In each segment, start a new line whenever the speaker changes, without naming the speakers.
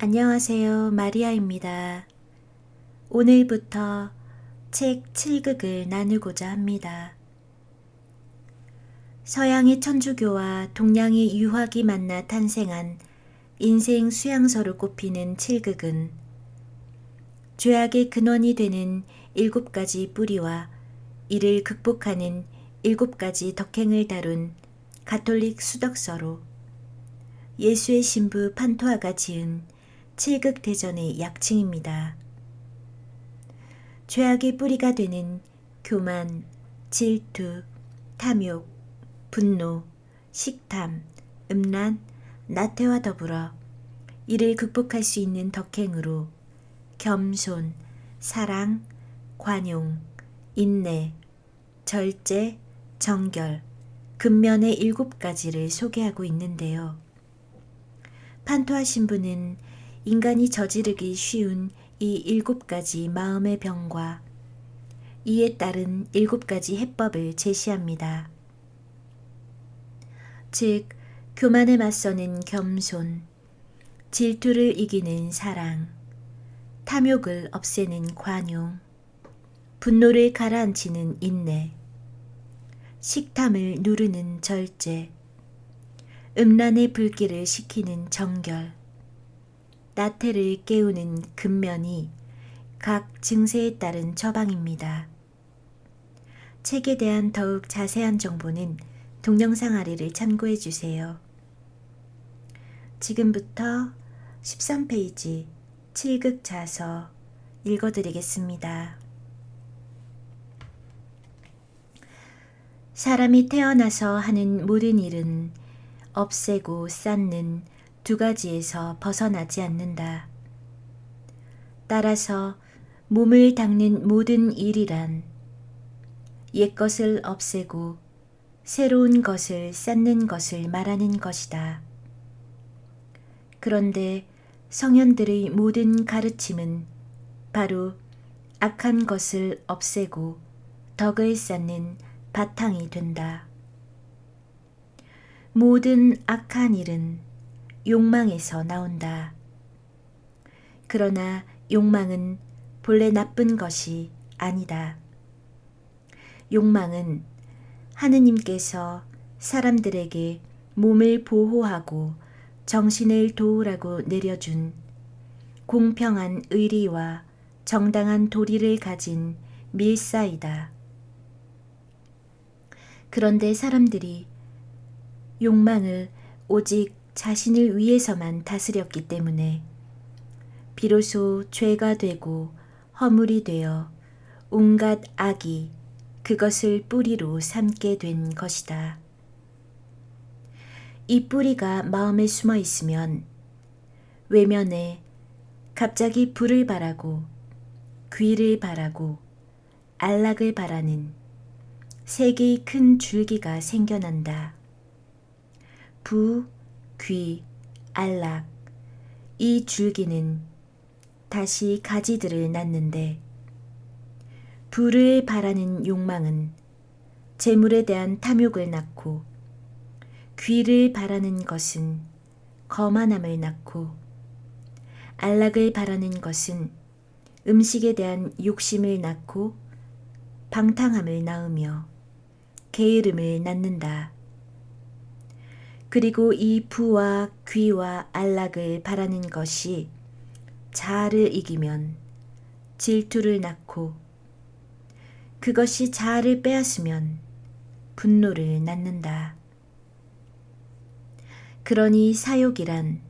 안녕하세요. 마리아입니다. 오늘부터 책 7극을 나누고자 합니다. 서양의 천주교와 동양의 유학이 만나 탄생한 인생 수양서로 꼽히는 7극은 죄악의 근원이 되는 7가지 뿌리와 이를 극복하는 7가지 덕행을 다룬 가톨릭 수덕서로 예수의 신부 판토아가 지은 7극 대전의 약칭입니다. 죄악의 뿌리가 되는 교만, 질투, 탐욕, 분노, 식탐, 음란, 나태와 더불어 이를 극복할 수 있는 덕행으로 겸손, 사랑, 관용, 인내, 절제, 정결, 근면의 7가지를 소개하고 있는데요. 판토아 신부는 인간이 저지르기 쉬운 이 7가지 마음의 병과 이에 따른 7가지 해법을 제시합니다. 즉, 교만에 맞서는 겸손, 질투를 이기는 사랑, 탐욕을 없애는 관용, 분노를 가라앉히는 인내, 식탐을 누르는 절제, 음란의 불길을 식히는 정결, 나태를 깨우는 근면이 각 증세에 따른 처방입니다. 책에 대한 더욱 자세한 정보는 동영상 아래를 참고해 주세요. 지금부터 13페이지 7극 자서 읽어드리겠습니다. 사람이 태어나서 하는 모든 일은 없애고 쌓는 2가지에서 벗어나지 않는다. 따라서 몸을 닦는 모든 일이란 옛것을 없애고 새로운 것을 쌓는 것을 말하는 것이다. 그런데 성현들의 모든 가르침은 바로 악한 것을 없애고 덕을 쌓는 바탕이 된다. 모든 악한 일은 욕망에서 나온다. 그러나 욕망은 본래 나쁜 것이 아니다. 욕망은 하느님께서 사람들에게 몸을 보호하고 정신을 도우라고 내려준 공평한 의리와 정당한 도리를 가진 밀사이다. 그런데 사람들이 욕망을 오직 자신을 위해서만 다스렸기 때문에 비로소 죄가 되고 허물이 되어 온갖 악이 그것을 뿌리로 삼게 된 것이다. 이 뿌리가 마음에 숨어 있으면 외면에 갑자기 불을 바라고 귀를 바라고 안락을 바라는 3개의 큰 줄기가 생겨난다. 부, 귀, 안락, 이 줄기는 다시 가지들을 낳는데 부를 바라는 욕망은 재물에 대한 탐욕을 낳고 귀를 바라는 것은 거만함을 낳고 안락을 바라는 것은 음식에 대한 욕심을 낳고 방탕함을 낳으며 게으름을 낳는다. 그리고 이 부와 귀와 안락을 바라는 것이 자아를 이기면 질투를 낳고 그것이 자아를 빼앗으면 분노를 낳는다. 그러니 사욕이란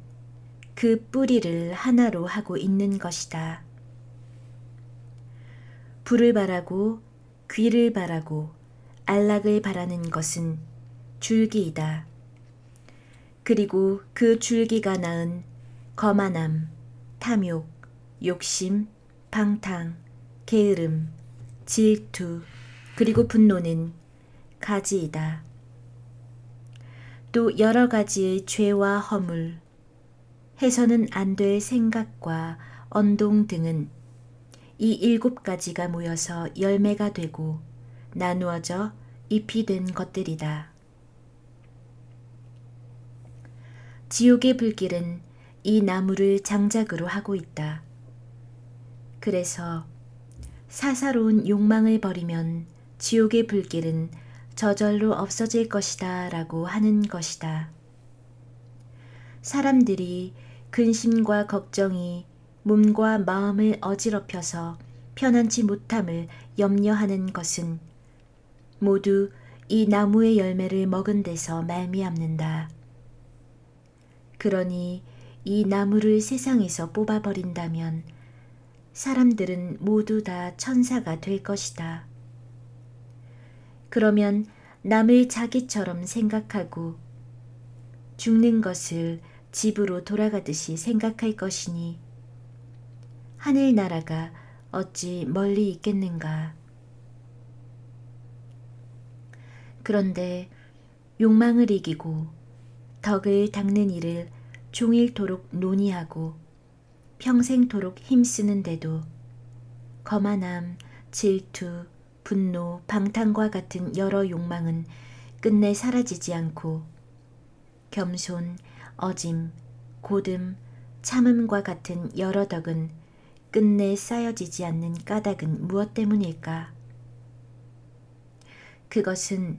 그 뿌리를 하나로 하고 있는 것이다. 부를 바라고 귀를 바라고 안락을 바라는 것은 줄기이다. 그리고 그 줄기가 낳은 거만함, 탐욕, 욕심, 방탕, 게으름, 질투, 그리고 분노는 가지이다. 또 여러 가지의 죄와 허물, 해서는 안 될 생각과 언동 등은 이 7가지가 모여서 열매가 되고 나누어져 잎이 된 것들이다. 지옥의 불길은 이 나무를 장작으로 하고 있다. 그래서 사사로운 욕망을 버리면 지옥의 불길은 저절로 없어질 것이다 라고 하는 것이다. 사람들이 근심과 걱정이 몸과 마음을 어지럽혀서 편안치 못함을 염려하는 것은 모두 이 나무의 열매를 먹은 데서 말미암는다. 그러니 이 나무를 세상에서 뽑아버린다면 사람들은 모두 다 천사가 될 것이다. 그러면 남을 자기처럼 생각하고 죽는 것을 집으로 돌아가듯이 생각할 것이니 하늘나라가 어찌 멀리 있겠는가. 그런데 욕망을 이기고 덕을 닦는 일을 종일토록 논의하고 평생토록 힘쓰는데도 거만함, 질투, 분노, 방탕과 같은 여러 욕망은 끝내 사라지지 않고 겸손, 어짐, 고듬, 참음과 같은 여러 덕은 끝내 쌓여지지 않는 까닭은 무엇 때문일까? 그것은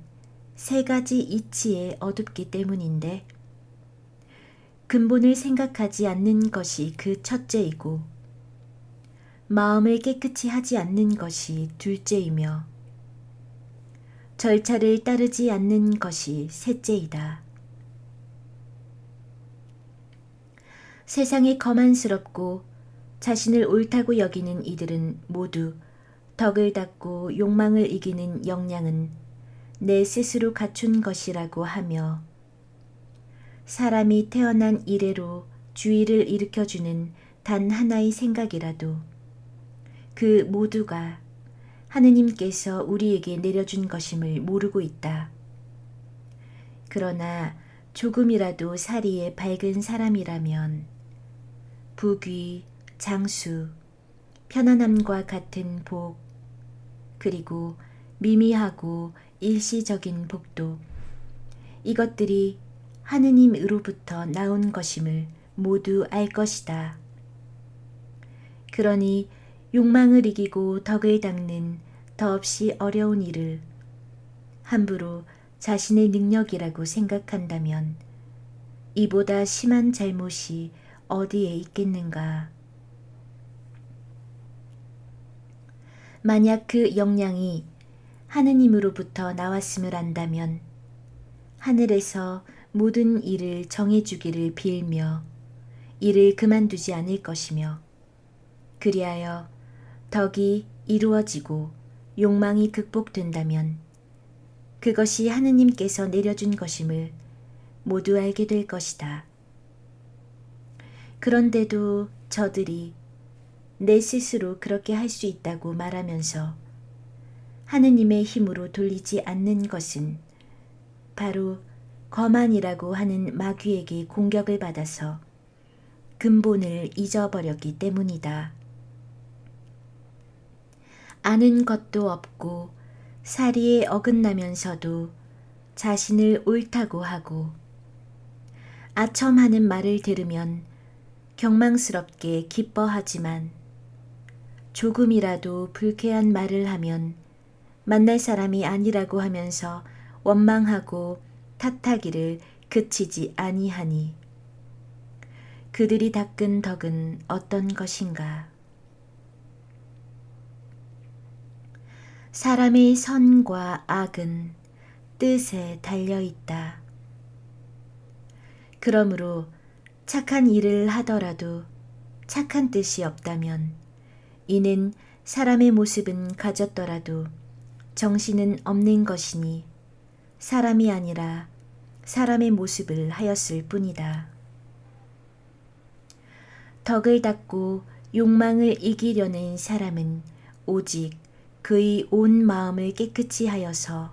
세 가지 이치에 어둡기 때문인데 근본을 생각하지 않는 것이 그 첫째이고 마음을 깨끗이 하지 않는 것이 둘째이며 절차를 따르지 않는 것이 셋째이다. 세상에 거만스럽고 자신을 옳다고 여기는 이들은 모두 덕을 닦고 욕망을 이기는 역량은 내 스스로 갖춘 것이라고 하며 사람이 태어난 이래로 주의를 일으켜주는 단 하나의 생각이라도 그 모두가 하느님께서 우리에게 내려준 것임을 모르고 있다. 그러나 조금이라도 사리에 밝은 사람이라면 부귀, 장수, 편안함과 같은 복, 그리고 미미하고 일시적인 복도, 이것들이 하느님으로부터 나온 것임을 모두 알 것이다. 그러니 욕망을 이기고 덕을 닦는 더없이 어려운 일을 함부로 자신의 능력이라고 생각한다면 이보다 심한 잘못이 어디에 있겠는가. 만약 그 역량이 하느님으로부터 나왔음을 안다면 하늘에서 모든 일을 정해주기를 빌며 일을 그만두지 않을 것이며 그리하여 덕이 이루어지고 욕망이 극복된다면 그것이 하느님께서 내려준 것임을 모두 알게 될 것이다. 그런데도 저들이 내 스스로 그렇게 할 수 있다고 말하면서 하느님의 힘으로 돌리지 않는 것은 바로 거만이라고 하는 마귀에게 공격을 받아서 근본을 잊어버렸기 때문이다. 아는 것도 없고 사리에 어긋나면서도 자신을 옳다고 하고 아첨하는 말을 들으면 경망스럽게 기뻐하지만 조금이라도 불쾌한 말을 하면 만날 사람이 아니라고 하면서 원망하고 탓하기를 그치지 아니하니 그들이 닦은 덕은 어떤 것인가? 사람의 선과 악은 뜻에 달려있다. 그러므로 착한 일을 하더라도 착한 뜻이 없다면 이는 사람의 모습은 가졌더라도 정신은 없는 것이니 사람이 아니라 사람의 모습을 하였을 뿐이다. 덕을 닦고 욕망을 이기려는 사람은 오직 그의 온 마음을 깨끗이 하여서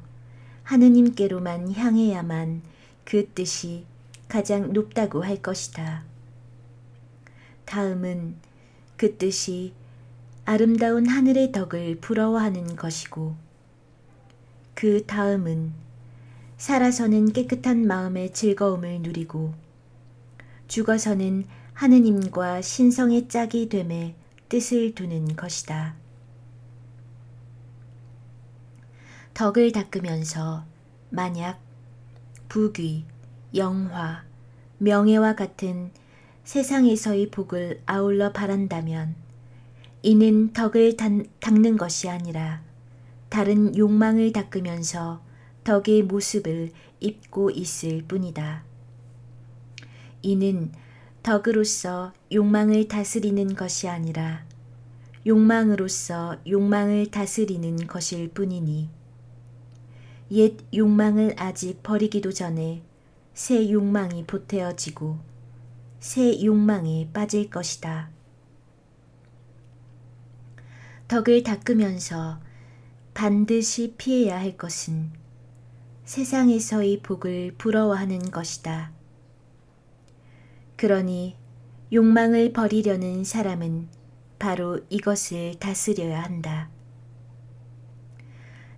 하느님께로만 향해야만 그 뜻이 가장 높다고 할 것이다. 다음은 그 뜻이 아름다운 하늘의 덕을 부러워하는 것이고 그 다음은 살아서는 깨끗한 마음의 즐거움을 누리고 죽어서는 하느님과 신성의 짝이 됨에 뜻을 두는 것이다. 덕을 닦으면서 만약 부귀, 영화, 명예와 같은 세상에서의 복을 아울러 바란다면 이는 덕을 닦는 것이 아니라 다른 욕망을 닦으면서 덕의 모습을 입고 있을 뿐이다. 이는 덕으로서 욕망을 다스리는 것이 아니라 욕망으로서 욕망을 다스리는 것일 뿐이니 옛 욕망을 아직 버리기도 전에 새 욕망이 보태어지고 새 욕망에 빠질 것이다. 덕을 닦으면서 반드시 피해야 할 것은 세상에서의 복을 부러워하는 것이다. 그러니 욕망을 버리려는 사람은 바로 이것을 다스려야 한다.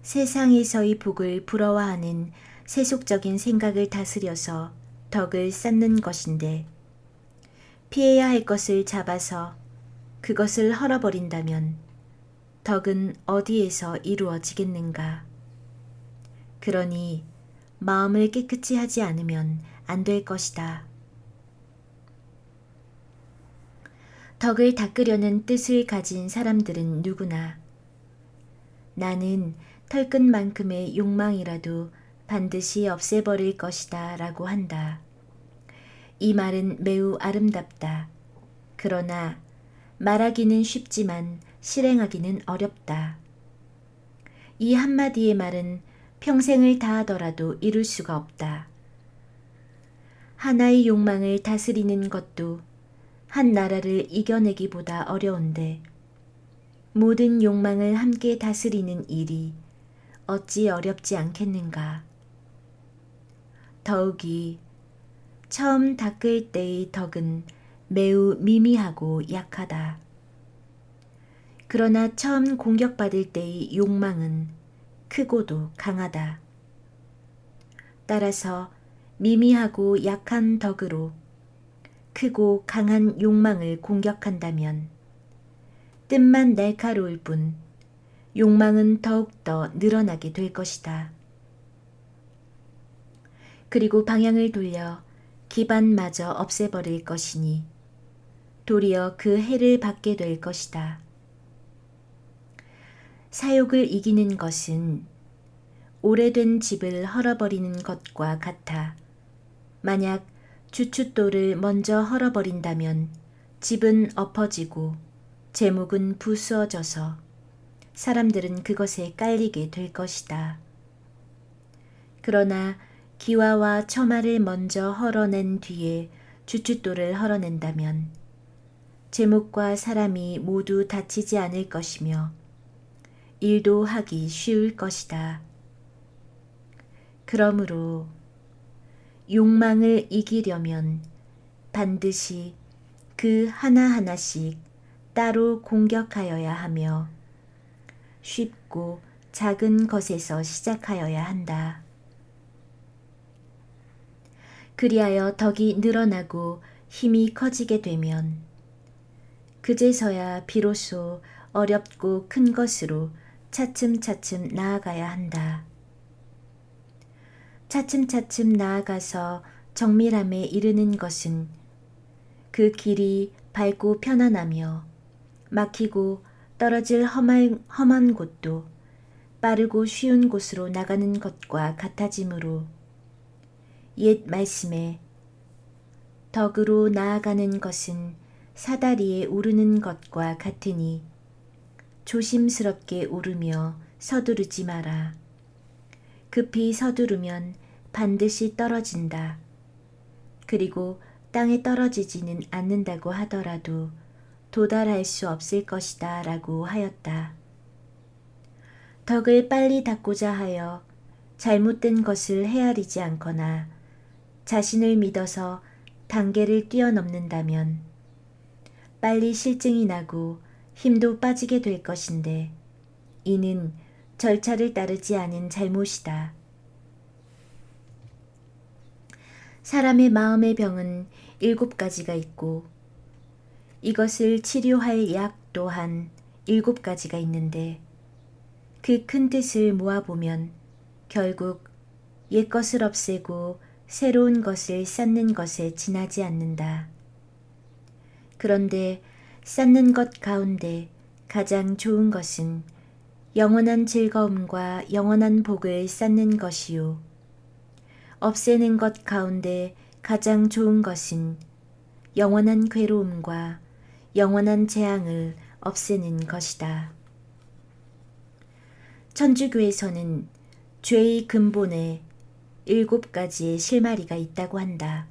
세상에서의 복을 부러워하는 세속적인 생각을 다스려서 덕을 쌓는 것인데 피해야 할 것을 잡아서 그것을 헐어버린다면 덕은 어디에서 이루어지겠는가? 그러니 마음을 깨끗이 하지 않으면 안 될 것이다. 덕을 닦으려는 뜻을 가진 사람들은 누구나 나는 털끝만큼의 욕망이라도 반드시 없애버릴 것이다 라고 한다. 이 말은 매우 아름답다. 그러나 말하기는 쉽지만 실행하기는 어렵다. 이 한마디의 말은 평생을 다하더라도 이룰 수가 없다. 하나의 욕망을 다스리는 것도 한 나라를 이겨내기보다 어려운데 모든 욕망을 함께 다스리는 일이 어찌 어렵지 않겠는가. 더욱이 처음 닦을 때의 덕은 매우 미미하고 약하다. 그러나 처음 공격받을 때의 욕망은 크고도 강하다. 따라서 미미하고 약한 덕으로 크고 강한 욕망을 공격한다면 뜻만 날카로울 뿐 욕망은 더욱더 늘어나게 될 것이다. 그리고 방향을 돌려 기반마저 없애버릴 것이니 도리어 그 해를 받게 될 것이다. 사욕을 이기는 것은 오래된 집을 헐어버리는 것과 같아 만약 주춧돌을 먼저 헐어버린다면 집은 엎어지고 제목은 부수어져서 사람들은 그것에 깔리게 될 것이다. 그러나 기와와 처마를 먼저 헐어낸 뒤에 주춧돌을 헐어낸다면 제목과 사람이 모두 다치지 않을 것이며 일도 하기 쉬울 것이다. 그러므로 욕망을 이기려면 반드시 그 하나하나씩 따로 공격하여야 하며 쉽고 작은 것에서 시작하여야 한다. 그리하여 덕이 늘어나고 힘이 커지게 되면 그제서야 비로소 어렵고 큰 것으로 차츰차츰 나아가야 한다. 차츰차츰 나아가서 정밀함에 이르는 것은 그 길이 밝고 편안하며 막히고 떨어질 험한 곳도 빠르고 쉬운 곳으로 나가는 것과 같아지므로 옛 말씀에 덕으로 나아가는 것은 사다리에 오르는 것과 같으니 조심스럽게 오르며 서두르지 마라. 급히 서두르면 반드시 떨어진다. 그리고 땅에 떨어지지는 않는다고 하더라도 도달할 수 없을 것이다 라고 하였다. 덕을 빨리 닦고자 하여 잘못된 것을 헤아리지 않거나 자신을 믿어서 단계를 뛰어넘는다면 빨리 실증이 나고 힘도 빠지게 될 것인데 이는 절차를 따르지 않은 잘못이다. 사람의 마음의 병은 7가지가 있고 이것을 치료할 약 또한 7가지가 있는데 그 큰 뜻을 모아보면 결국 옛것을 없애고 새로운 것을 쌓는 것에 지나지 않는다. 그런데 쌓는 것 가운데 가장 좋은 것은 영원한 즐거움과 영원한 복을 쌓는 것이요. 없애는 것 가운데 가장 좋은 것은 영원한 괴로움과 영원한 재앙을 없애는 것이다. 천주교에서는 죄의 근본에 7가지의 실마리가 있다고 한다.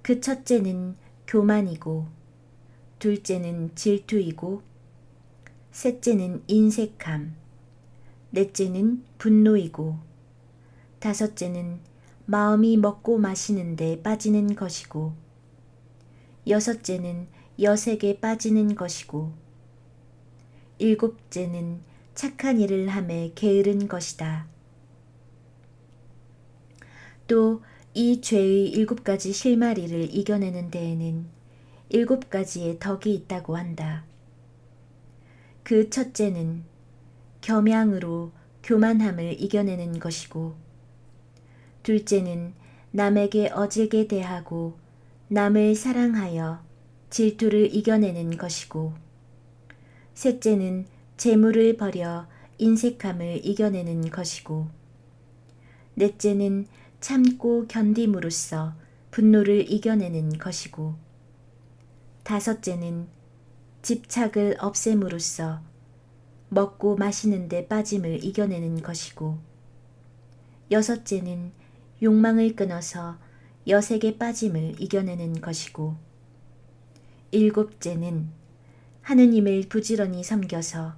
그 첫째는 교만이고, 둘째는 질투이고, 셋째는 인색함, 넷째는 분노이고, 다섯째는 마음이 먹고 마시는데 빠지는 것이고, 여섯째는 여색에 빠지는 것이고, 일곱째는 착한 일을 함에 게으른 것이다. 또 이 죄의 7가지 실마리를 이겨내는 데에는 7가지의 덕이 있다고 한다. 그 첫째는 겸양으로 교만함을 이겨내는 것이고, 둘째는 남에게 어질게 대하고 남을 사랑하여 질투를 이겨내는 것이고, 셋째는 재물을 버려 인색함을 이겨내는 것이고, 넷째는 참고 견딤으로써 분노를 이겨내는 것이고, 다섯째는 집착을 없앰으로써 먹고 마시는 데 빠짐을 이겨내는 것이고, 여섯째는 욕망을 끊어서 여색에 빠짐을 이겨내는 것이고, 일곱째는 하느님을 부지런히 섬겨서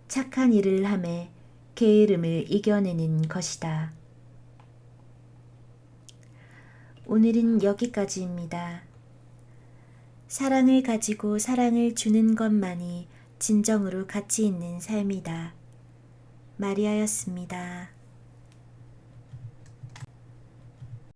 착한 일을 함에 게으름을 이겨내는 것이다. 오늘은 여기까지입니다. 사랑을 가지고 사랑을 주는 것만이 진정으로 가치 있는 삶이다. 마리아였습니다.